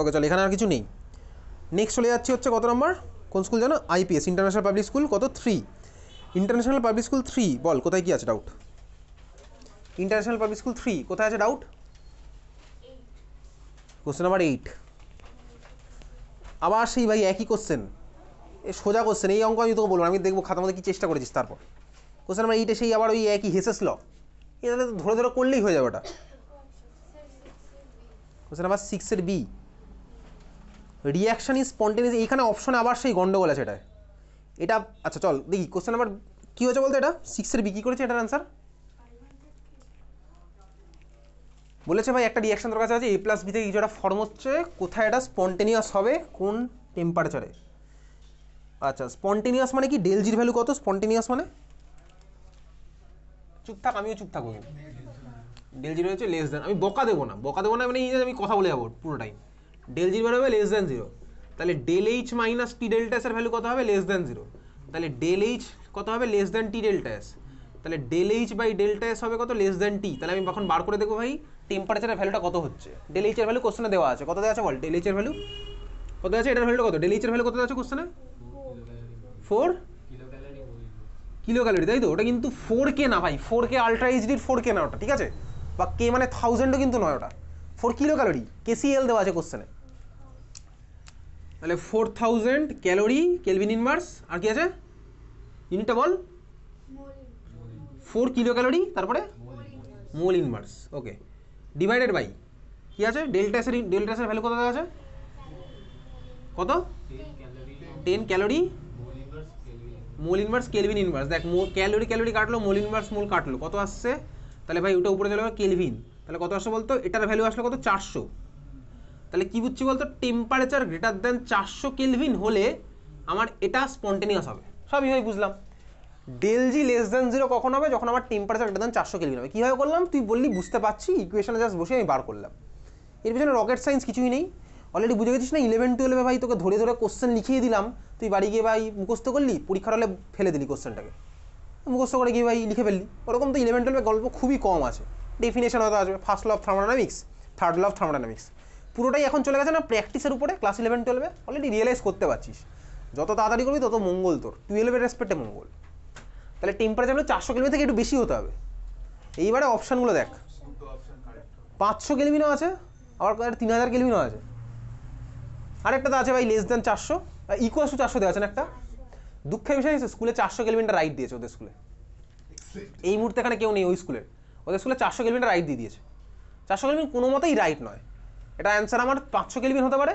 S1: ওকে চলো এখানে আর কিছু নেই। নেক্সট চলে যাচ্ছি হচ্ছে কত নম্বর? কোন স্কুল জানো? IPS, international public school. কত? 3। ইন্টারন্যাশনাল পাবলিক স্কুল 3 বল কোথায় কি আছে ডাউট? ইন্টারন্যাশনাল পাবলিক স্কুল 3 কোথায় আছে ডাউট? Question number 8। আবার সেই ভাই একই কোশ্চেন, এ সোজা কোশ্চেন। এই অঙ্ক আমি তোকে বলবো, আমি দেখবো খাতার মধ্যে কী চেষ্টা করেছিস। তারপর কোশ্চেন নাম্বার 8-এ সেই আবার ওই একই হেসেস ল, এটা ধরে ধরে করলেই হয়ে যাবে ওটা। কোশ্চেন নাম্বার 6-এর বি, রিয়াকশন ইজ স্পন্টেনিয়াস। এইখানে অপশনে আবার সেই গন্ডগোল আছে এটায়। এটা আচ্ছা চল দেখি কোশ্চেন নাম্বার কী হয়েছে বলতে। এটা 6-এর বি কী করেছে এটার অ্যান্সার? বলেছে ভাই একটা রিয়াকশন তোর কাছে আছে এ প্লাস বি থেকে কিছু একটা ফর্ম হচ্ছে, কোথায় এটা স্পন্টেনিয়াস হবে, কোন টেম্পারেচারে। আচ্ছা স্পন্টেনিয়াস মানে কি, ডেল জির ভ্যালু কত স্পন্টেনিয়াস মানে? চুপ থাক, আমিও চুপ থাকবো কিন্তু। ডেল জিরো হচ্ছে লেস দেন, আমি বকা দেবো না মানে আমি কথা বলে যাবো পুরো টাইম। ডেল জিরো ভ্যালু হবে লেস দেন জিরো, তাহলে del H minus T delta S এর ভ্যালু কত হবে, লেস দেন জিরো। তাহলে ডেল এইচ কত হবে, less than T delta S. তাহলে del H by delta S হবে কত, লেস দেন টি। তাহলে আমি এখন বার করে দেখবো ভাই টেম্পারেচারের ভ্যালুটা কত হচ্ছে। ডেল এইচ এর ভ্যালু কোশ্চেনে দেওয়া আছে, কত দেওয়া আছে বল, ডেল এইচ এর ভ্যালু কত আছে, এটার ভ্যালু কত, ডেল এইচ এর ভ্যালু কত আছে কোশ্চেনে, 4 কিলো ক্যালোরি, তাই তো? ওটা কিন্তু 4K না ভাই, 4K আলট্রা এইচডির 4K না ওটা, ঠিক আছে? বা কে মানে 1000ও কিন্তু নয়, ওটা 4 কিলো ক্যালোরি, KCL দেওয়া আছে কোশ্চেনে। তাহলে 4000 ক্যালোরি কেলভিন ইনভার্স, আর কি আছে ইউনিটটা বল, 4 কিলো ক্যালোরি, তারপরে mole inverse, okay, divided by কি আছে, ডেল্টা এসের ভ্যালু কত দেওয়া আছে, কত, 10 calorie mole inverse kelvin inverse. দেখ ক্যালোরি কাটলো, মোল ইনভার্স মোল কাটলো, কত আসছে, তাহলে ভাই ওটা উপরে চলে গেল কেলভিন, তাহলে কত আসছে বলতো, এটার ভ্যালু আসলো কত, 400। তাহলে কি বুঝছি বলতো, টেম্পারেচার গ্রেটার দেন 400 কেলভিন হলে আমার এটা স্পন্টেনিয়াস হবে, সবই ভাই বুঝলাম। ডেল জি লেস দেন জিরো কখন হবে, যখন আমার টেম্পারেচার গ্রেটার দেন 400 কেলভিন হবে। কীভাবে করলাম তুই বললি, বুঝতে পারছি, ইকুয়েশনে জাস্ট বসে আমি বার করলাম, এর পিছনে রকেট সায়েন্স কিছুই নেই। অলরেডি বুঝে গেছিস না, 11-12 ভাই তোকে ধরে ধরে কোশ্চেন লিখিয়ে দিলাম, তুই বাড়ি গিয়ে ভাই মুখস্থ করলি, পরীক্ষার হলে ফেলে দিলি কোশ্চেনটাকে, মুখস্থ করে গিয়ে ভাই লিখে ফেললি। ওরকম তো 11-12 গল্প খুবই কম আছে, ডেফিনেশন হয়তো আসবে, first law of thermodynamics, third law of thermodynamics, পুরোটাই এখন চলে গেছে না প্র্যাকটিসের উপরে। ক্লাস 11-12 অলরেডি রিয়েলাইজ করতে পারছিস, যত তাড়াতাড়ি করবি তত মঙ্গল তোর, 12-এর রেসপেক্টে মঙ্গল। তাহলে টেম্পারেচার 400 কেলভিন থেকে একটু বেশি হতে হবে। এইবারে অপশানগুলো দেখ, 500 কেলভিনও আছে, আবার 3000 কেলভিনও আছে, আরেকটা তো আছে ভাই লেস দেন 400, ইকুয়াল টু 400 দেওয়া আছে না একটা। দুঃখের বিষয় আছে, স্কুলে 400 কেলভিনটা রাইট দিয়েছে ওদের স্কুলে, এই মুহূর্তে এখানে কেউ নেই ওই স্কুলে, ওদের স্কুলে 400 কেলভিনটা রাইট দিয়ে দিয়েছে। 400 কেলভিন কোনো মতেই রাইট নয়, এটা অ্যান্সার আমার 500 কেলভিন হতে পারে।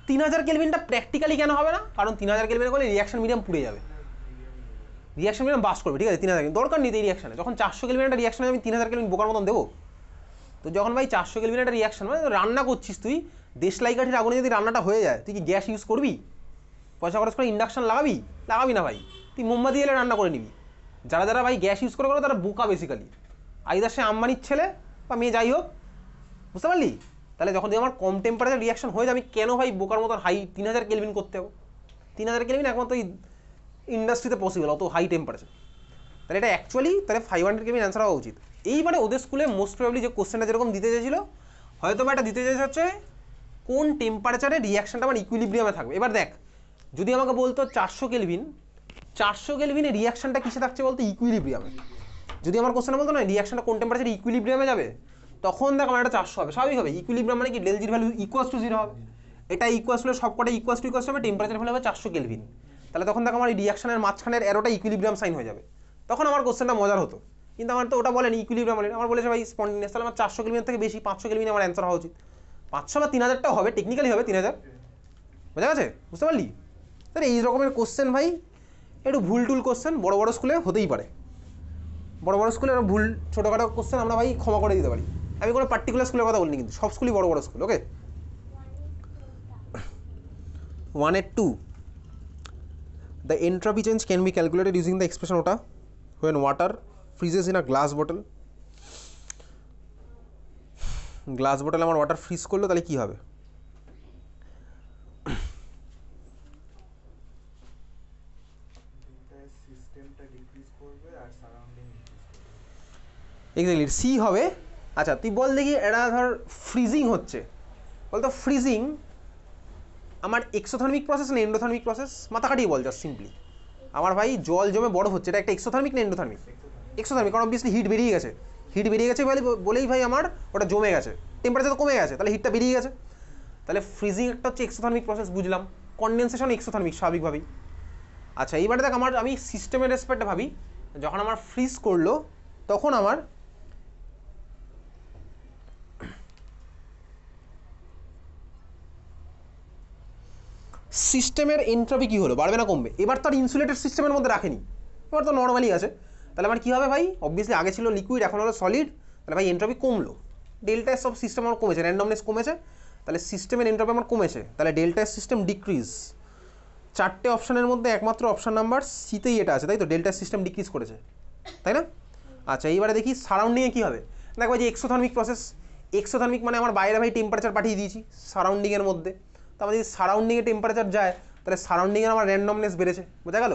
S1: 3000 কেলভিনটা প্র্যাকটিক্যালি কেন হবে না, কারণ 3000 কেলভিন করলে রিয়াকশন মিডিয়াম পুড়ে যাবে, রিয়াকশন মিডিয়াম বাস করবে, ঠিক আছে? 3000 কেলভিন দরকার নেই এই রিয়াকশনে, যখন 400 কেলভিন একটা রিয়াকশনে আমি 3000 কেলভিন বোকার মতন দেবো। তো যখন ভাই 400 কেলভিন একটা রিয়াকশন, মানে রান্না করছিস তুই, দেশলাই কাঠির আগুনে যদি রান্নাটা হয়ে যায়, তুই কি গ্যাস ইউজ করবি, পয়সা খরচ করে ইন্ডাকশন লাগাবি না ভাই, তুই মোমবাতি এলে রান্না করে নিবি। যারা যারা ভাই গ্যাস ইউজ করে তারা বোকা বেসিক্যালি, আইদার সে আম্বানির ছেলে বা মেয়ে, যাই হোক, বুঝতে পারলি? তাহলে যখন আমার কম টেম্পারেচার রিয়াকশন হয়ে যায়, আমি কেন ভাই বোকার মতন হাই 3000 কেলভিন করতে হবে? 3000 কেলভিন একমাত্র ওই ইন্ডাস্ট্রিতে পসিবল, অত হাই টেম্পারেচার। তাহলে এটা অ্যাকচুয়ালি তাহলে 500 কেলভিন অ্যান্সার হওয়া উচিত। এইবারে ওদের স্কুলে মোস্ট প্রবাবলি যে কোশ্চেনটা যেরকম দিতে চেয়েছিল, হয়তো বা এটা দিতে চেয়েছে হচ্ছে কোন টেম্পারেচারে রিয়াকশনটা আমার ইকুইলিব্রিয়ামে থাকবে। এবার দেখ, যদি আমাকে বলতো 400 কেলভিনে রিয়াকশনটা কিসে থাকছে বলতো, ইকুইলিব্রিয়ামে। যদি আমার কোশ্চেন বলতো না রিয়াকশনটা কোন টেম্পারেচারে ইকুইলিব্রিয়ামে যাবে, তখন দেখ আমার এটা 400 হবে, স্বাভাবিক হবে। ইকুইলিব্রিয়াম মানে কি, ডেল জির ভ্যালু ইকুয়ালস টু 0 হবে, এটা ইকুয়ালস টু সবকটা ইকুয়ালস টু হবে, টেম্পারেচার ভ্যালু হবে 400 কেলভিন। তাহলে তখন দেখ আমার এই রিয়াকশনের মাঝখানের অ্যারোটা ইকুইলিব্রিয়াম সাইন হয়ে যাবে, তখন আমার কোশ্চেনটা মজার হতো। কিন্তু আমার তো ওটা বলেনি, ইকুইলিব্রিয়াম বলেনি, আমার বলেছে ভাই স্পন্টেনিয়াস। তাহলে আমার 400 কেলভিন থেকে বেশি 500 কেলভিন আমার অ্যান্সার হওয়া উচিত। 500 বা 3000টাও হবে, টেকনিক্যালি হবে 3000, বোঝা গেছে, বুঝতে পারলি? তাহলে এই রকমের কোশ্চেন ভাই একটু ভুল টুল কোশ্চেন বড় বড় স্কুলে হতেই পারে, বড় বড় স্কুলে ভুল ছোটোখাটো কোশ্চেন আমরা ভাই ক্ষমা করে দিতে পারি। আমি কোনো পার্টিকুলার স্কুলের কথা বলিনি, কিন্তু সব স্কুলই বড় বড় school. Okay, 182 the entropy change can be calculated using the expression ওটা when water freezes in a glass bottle আমার ওয়াটার ফ্রিজ করলো, তাহলে কি হবে? এক্স্যাক্টলি সি হবে। আচ্ছা তুই বল দেখি, এটা ধর ফ্রিজিং হচ্ছে, বলতো ফ্রিজিং আমার এক্সোথার্মিক প্রসেস না এন্ডোথার্মিক প্রসেস? মাথা কাটিয়ে বল জাস্ট সিম্পলি। আমার ভাই জল জমে বরফ হচ্ছে, এটা একটা এক্সোথার্মিক না এন্ডোথার্মিক? এক্সোথার্মিক, কারণ অবভিয়াসলি হিট বেরিয়ে গেছে, বলেই ভাই আমার ওটা জমে গেছে, টেম্পারেচার তো কমে গেছে, তাহলে হিটটা বেরিয়ে গেছে। তাহলে ফ্রিজিং একটা হচ্ছে এক্সোথার্মিক প্রসেস, বুঝলাম। কনডেনসেশন এক্সোথার্মিক, স্বাভাবিকভাবেই। আচ্ছা এইবারে দেখ, আমি সিস্টেমের রেসপেক্টে ভাবি, যখন আমার ফ্রিজ করলো তখন আমার সিস্টেমের এন্ট্রপি কী হলো, বাড়বে না কমবে? এবার তো আর ইনসুলেটেড সিস্টেমের মধ্যে রাখেনি, এবার তো নর্মালি আছে। তাহলে আমার কী হবে ভাই, অবভিয়াসলি আগে ছিল লিকুইড, এখন হলো সলিড, তাহলে ভাই এন্ট্রপি কমলো, ডেল্টা এস অফ সিস্টেম আমার কমেছে, র্যান্ডমনেস কমেছে, তাহলে সিস্টেমের এন্ট্রপি আমার কমেছে, তাহলে ডেল্টা এস সিস্টেম ডিক্রিজ। চারটে অপশানের মধ্যে একমাত্র অপশান নাম্বার সিতেই এটা আছে, তাই তো, ডেল্টা সিস্টেম ডিক্রিজ করেছে, তাই না? আচ্ছা, এইবারে দেখি সারাউন্ডিংয়ে কী হবে। দেখো যে এক্সোথার্মিক প্রসেস, এক্সোথার্মিক মানে আমার বাইরে ভাই টেম্পারেচার পাঠিয়ে দিয়েছি সারাউন্ডিংয়ের মধ্যে, তো আমার যদি সারাউন্ডিংয়ে টেম্পারেচার যায় তাহলে সারাউন্ডিংয়ের আমার র্যান্ডমনেস বেড়েছে, বোঝা গেল?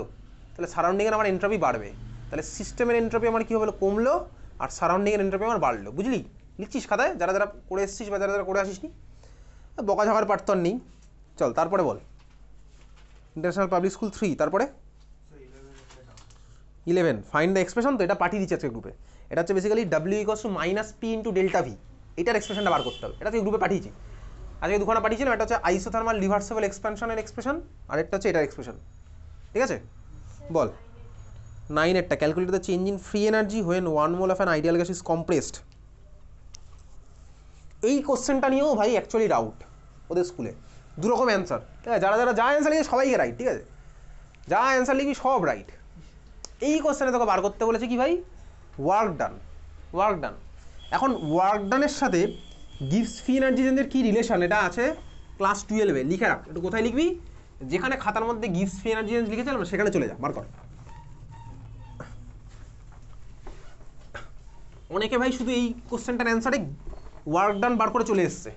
S1: তাহলে সারাউন্ডিংয়ের আমার এন্ট্রপি বাড়বে, তাহলে সিস্টেমের এন্ট্রপি আমার কী হলো, কমলো, আর সারাউন্ডিংয়ের এন্ট্রপি আমার বাড়লো, বুঝলি? লিখছিস খাতায় যারা যারা করে এসেছিস বা যারা যারা করে আসিস নি, বকাঝকার পাঠ তো আর নেই। চল তারপরে বল, ইন্টারন্যাশনাল পাবলিক স্কুল 3, তারপরে 11 ফাইন্ড দ্য এক্সপ্রেশন, তো এটা পাঠিয়ে দিচ্ছে আজকে গ্রুপে। এটা হচ্ছে basically W equals to minus P into delta V, এটার এক্সপ্রেশনটা বার করতে হবে, এটা তুই গ্রুপে পাঠিয়েছি আজকে, দুখানা পাঠিয়েছিলাম, এটা হচ্ছে আইসোথার্মাল রিভার্সেবল এক্সপ্যানশনের এক্সপ্রেশন, আর একটা হচ্ছে এটার এক্সপ্রেশন, ঠিক আছে? বল 9-এরটা, calculate the change in free energy when 1 mole of an ideal gas is compressed. এই কোশ্চেনটা নিয়েও ভাই অ্যাকচুয়ালি ডাউট ওদের স্কুলে, দুরকম অ্যান্সার, ঠিক আছে? যারা যারা যা অ্যান্সার লিখে সবাইকে রাইট, ঠিক আছে? যা অ্যান্সার লিখবি সব রাইট। এই কোশ্চেনে তোকে বার করতে বলেছে কি ভাই, ওয়ার্ক ডান, ওয়ার্ক ডান। এখন ওয়ার্ক ডানের সাথে গিভস ফ্রি এনার্জি চেঞ্জের কী রিলেশন, এটা আছে ক্লাস 12-এ, লিখে রাখ। একটু কোথায় লিখবি, যেখানে খাতার মধ্যে গিভস ফ্রি এনার্জি চেঞ্জ লিখেছিলাম সেখানে চলে যা, বার কর। অনেকে ভাই শুধু এই কোশ্চেনটার অ্যান্সারে ওয়ার্ক ডান বার করে চলে এসছে,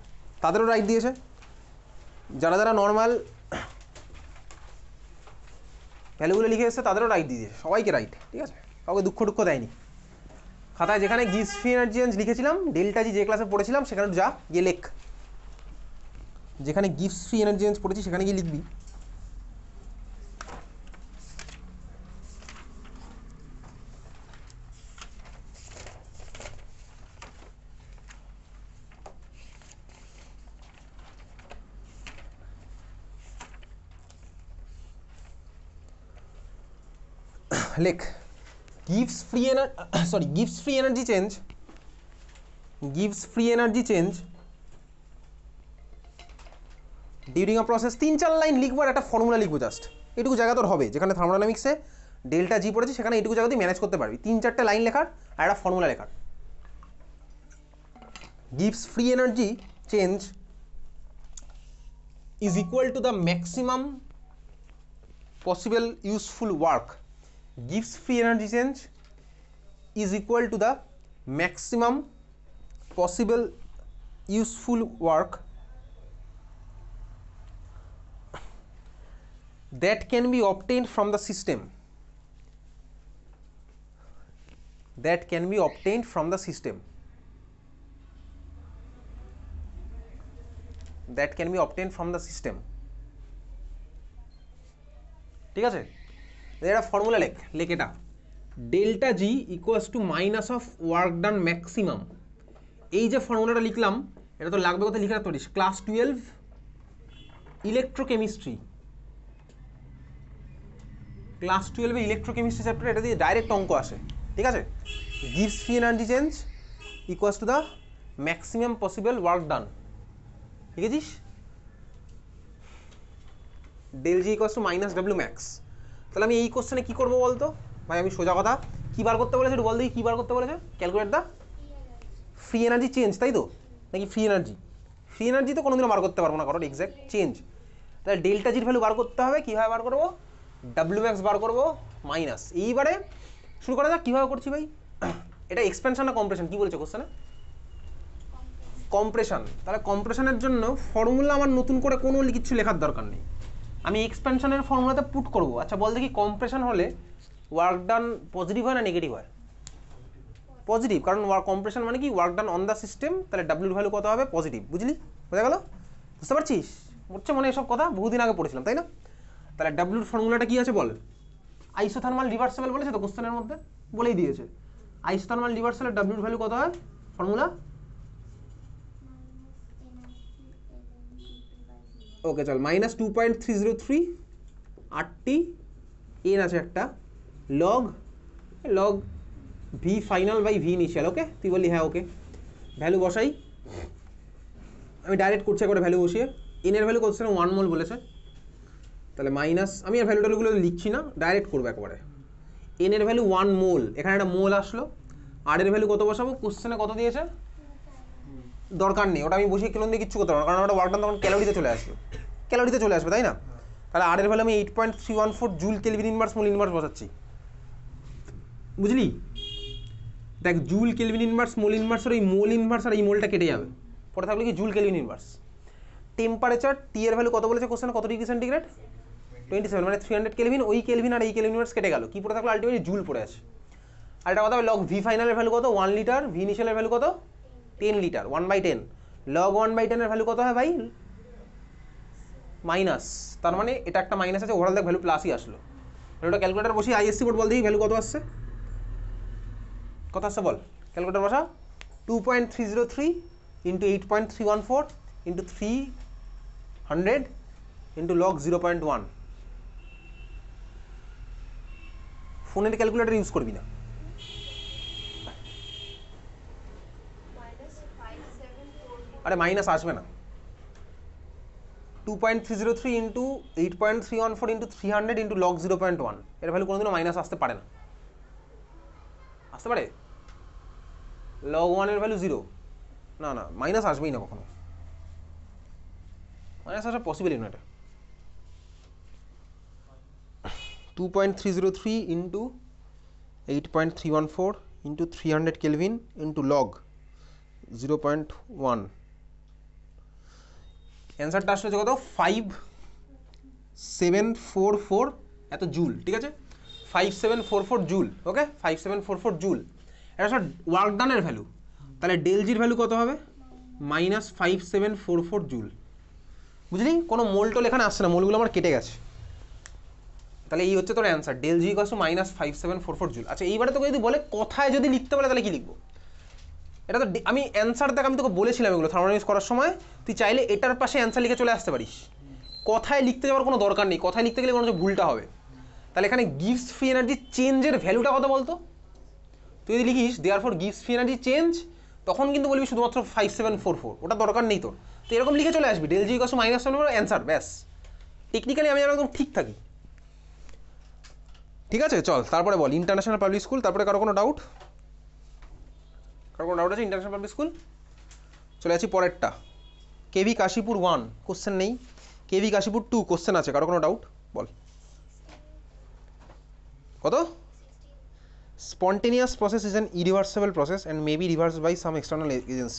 S1: তাদেরও রাইট দিয়েছে। যারা যারা নর্মাল ভ্যালুগুলো লিখে এসছে তাদেরও রাইট দিয়েছে, সবাইকে রাইট, ঠিক আছে? কাউকে দুঃখ টুক্ষ দেয়নি। খাতায় যেখানে গিভস ফ্রি এনার্জি চেঞ্জ লিখেছিলাম ডেল্টা জি, যে ক্লাসে পড়েছিলাম সেখানে যা গিয়ে লেখ, যেখানে গিভস ফ্রি এনার্জি চেঞ্জ পড়েছি সেখানে গিয়ে লিখবি। লেখ gives free energy change during a process, 3-4 line লিখবো আর একটা ফর্মুলা লিখবো, জাস্ট এটুকু জায়গা তোর হবে। যেখানে থার্মোডাইনামিক্সে ডেল্টা জি পড়েছে সেখানে এইটুকু জায়গা তুই ম্যানেজ করতে পারবি, 3-4টে লাইন লেখার আর একটা ফর্মুলা লেখার। gives free energy change is equal to the maximum possible useful work. Gives free energy change is equal to the maximum possible useful work that can be obtained from the system, that can be obtained from the system, that can be obtained from the system, ঠিক আছে? এটা formula লেখ, লেখ এটা delta G equals to minus of work done maximum. এই যে ফর্মুলাটা লিখলাম এটা তো লাগবে, কোথায় লিখে রাখতে পারিস, class 12 electrochemistry, class 12 electrochemistry chapter, এটা দিয়ে ডাইরেক্ট অঙ্ক আসে, ঠিক আছে? Gives free energy change equals to the maximum possible work done, লিখেছিস? Del G equals to minus W max. তাহলে আমি এই কোশ্চেনে কী করবো বলতো ভাই, আমি সোজা কথা কী বার করতে বলেছে একটু বল দেখি, কী বার করতে বলেছে? Calculate the free energy change, তাই তো, নাকি ফ্রি এনার্জি? ফ্রি এনার্জি তো কোনোদিনও বার করতে পারবো না, কারণ এক্স্যাক্ট চেঞ্জ। তাহলে ডেল্টা জির ভ্যালু বার করতে হবে, কীভাবে বার করবো, ডাব্লিউ ম্যাক্স বার করবো মাইনাস। এইবারে শুরু করা যাক, কীভাবে করছি ভাই। এটা এক্সপেনশন না কম্প্রেশন, কী বলেছে কোশ্চেনে? কম্প্রেশন। তাহলে কম্প্রেশনের জন্য ফর্মুলা আমার নতুন করে কোনো কিছু লেখার দরকার নেই, আমি এক্সপেনশনের ফর্মুলাতে পুট করবো। আচ্ছা বল দেখি, কম্প্রেশন হলে ওয়ার্ক ডান পজিটিভ হয় না নেগেটিভ হয়? পজিটিভ, কারণ কম্প্রেশন মানে কি, work done on the system, তাহলে ডাব্লিউর ভ্যালু কত হবে, পজিটিভ, বুঝলি? বোঝা গেল? বুঝতে পারছিস? হচ্ছে মনে এসব কথা বহুদিন আগে পড়েছিলাম, তাই না? তাহলে ডাব্লিউর ফর্মুলাটা কি আছে বল, আইসোথার্মাল রিভার্সেবল বলেছে তো কোশ্চেনের মধ্যে, বলেই দিয়েছে। আইসোথার্মাল রিভার্সেবলের ডাব্লিউর ভ্যালু কত হয়, ফর্মুলা? ওকে চল, -2.303 8টি এন আছে একটা, log V final by V initial. Okay তুই বললি হ্যাঁ ওকে, ভ্যালু বসাই, আমি ডাইরেক্ট করছি একবারে ভ্যালু বসিয়ে। এনের ভ্যালু কত, 1 মোল বলেছে, তাহলে মাইনাস, আমি আর ভ্যালু ট্যালুগুলো লিখছি না, ডাইরেক্ট করবো একবারে। এনের ভ্যালু 1 মোল, এখানে একটা মোল আসলো। আর এর ভ্যালু কত বসাবো, কোশ্চেনে কত দিয়েছে, দরকার নেই, ওটা আমি বসিয়ে কেলন দিয়ে কিচ্ছু করতে পারবো না, কারণ ওটা ওয়ার্ক ডান তখন ক্যালোরিতে চলে আসবে, ক্যালোরিতে চলে আসবে, তাই না? তাহলে আর এর ভ্যালু আমি 8.314 joule kelvin inverse mole inverse বসাচ্ছি, বুঝলি? দেখ joule kelvin inverse mole inverse আর এই মোল ইনভার্স আর এই মোলটা কেটে যাবে, পরে থাকলে কি joule kelvin inverse. Temperature T এর ভ্যালু কত বলেছে কোশ্চেন, কত ডিগ্রি সেন্টিগ্রেড? 27, মানে 300 কেলভিন, ওই কেলভিন আর এই কেলভিন ইনভার্স কেটে গেল, কি পড়ে থাকলো আলটিমেটলি জুল পড়ে আছে। আর এটা কথা হবে লগ ভি ফাইনালের ভ্যালু কত, 1 লিটার, ভি ইনিশিয়ালের ভ্যালু কত 10 লিটার, 1/10, লগ 1/10 এর ভ্যালু কত হয় ভাই, মাইনাস, তার মানে এটা একটা মাইনাস আছে, ওভারঅল দেখ ভ্যালু প্লাসই আসলো। ভ্যালুটা ক্যালকুলেটার বসি, আইএসসি বোর্ড বল দেখি ভ্যালু কত আসছে, কত আসছে বল, ক্যালকুলেটার বসা, 2.303 ইন্টু 8.314 ইন্টু 300 ইন্টু লগ 0.1। ফোনের ক্যালকুলেটার ইউজ করবি না, আরে মাইনাস আসবে না, 2.303 ইন্টু 8.314 ইন্টু 300 ইন্টু লগ 0.1, এর ভ্যালু কোনোদিনও মাইনাস আসতে পারে না, আসতে পারে? লগ 1 এর ভ্যালু 0, না না মাইনাস আসবেই না কখনো, মাইনাস আসা পসিবলই না এটা। 2.303 into 8.314 into 300 kelvin into log 0.1, অ্যান্সারটা আসলে কত 5744 এত জুল, ঠিক আছে 5744 জুল, ওকে 5744 জুল। এটা স্যার ওয়ার্ক ডানের ভ্যালু, তাহলে ডেল জির ভ্যালু কত হবে, মাইনাস 5744 জুল, বুঝলি? কোনো মোল টোল এখানে আসছে না, মোলগুলো আমার কেটে গেছে, তাহলে এই হচ্ছে তোর answer, del G equals to minus 5744 joule. আচ্ছা এইবারে তোকে যদি বলে কথায় যদি লিখতে বলে তাহলে কি লিখবো, এটা তো আমি অ্যান্সার দেখ আমি তোকে বলেছিলাম এগুলো থার্মোডাইনামিক্স করার সময়, তুই চাইলে এটার পাশে অ্যান্সার লিখে চলে আসতে পারিস, কথায় লিখতে যাওয়ার কোনো দরকার নেই, কথায় লিখতে গেলে কোনো ভুলটা হবে। তাহলে এখানে গিভস ফ্রি এনার্জি চেঞ্জের ভ্যালুটা কত বলতো, তুই যদি লিখিস therefore gives free energy change, তখন কিন্তু বলবি শুধুমাত্র 5744, ওটা দরকার নেই তোর, তো এরকম লিখে চলে আসবি del G equals to minus answer, ব্যাস। টেকনিক্যালি আমি একদম ঠিক থাকি, ঠিক আছে? চল তারপরে বল ইন্টারন্যাশনাল পাবলিক স্কুল, তারপরে কারো কোনো ডাউট, কারো কোনো ডাউট আছে ইন্টারন্যাশনাল পাবলিক স্কুল? চলে আছি পরেরটা, কেভি কাশীপুর 1 কোশ্চেন নেই, কেভি কাশীপুর 2 কোশ্চেন আছে, কারো কোনো ডাউট বল। কত? Spontaneous process is an irreversible process and may be reversed by some external agency.